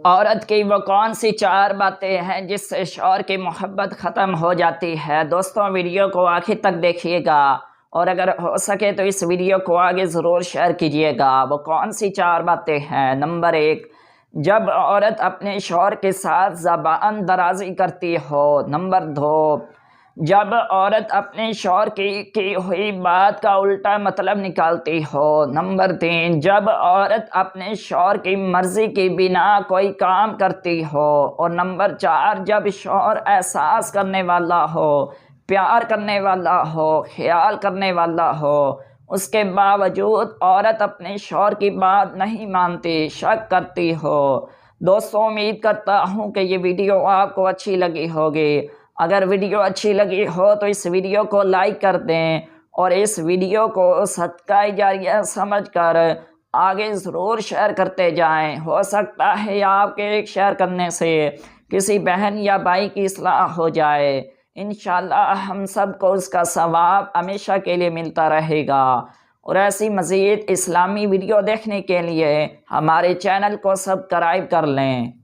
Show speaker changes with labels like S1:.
S1: عورت کی وہ کون سی 4 باتیں ہیں جس سے شوہر کی محبت ختم ہو جاتی ہے؟ دوستوں ویڈیو کو آخر تک دیکھیے گا، اور اگر ہو سکے تو اس ویڈیو کو آگے ضرور شیئر کیجیے گا۔ وہ کون سی 4 باتیں ہیں؟ نمبر 1، جب عورت اپنے شوہر کے ساتھ زبان درازی کرتی ہو۔ نمبر 2، جب عورت اپنے شوہر کی ہوئی بات کا الٹا مطلب نکالتی ہو۔ نمبر 3، جب عورت اپنے شوہر کی مرضی کی بنا کوئی کام کرتی ہو۔ اور نمبر 4، جب شوہر احساس کرنے والا ہو، پیار کرنے والا ہو، خیال کرنے والا ہو، اس کے باوجود عورت اپنے شوہر کی بات نہیں مانتی، شک کرتی ہو۔ دوستوں امید کرتا ہوں کہ یہ ویڈیو آپ کو اچھی لگی ہوگی۔ اگر ویڈیو اچھی لگی ہو تو اس ویڈیو کو لائک کر دیں، اور اس ویڈیو کو صدقہ جاریہ سمجھ کر آگے ضرور شیئر کرتے جائیں۔ ہو سکتا ہے آپ کے ایک شیئر کرنے سے کسی بہن یا بھائی کی اصلاح ہو جائے۔ انشاءاللہ ہم سب کو اس کا ثواب ہمیشہ کے لیے ملتا رہے گا۔ اور ایسی مزید اسلامی ویڈیو دیکھنے کے لیے ہمارے چینل کو سبسکرائب کر لیں۔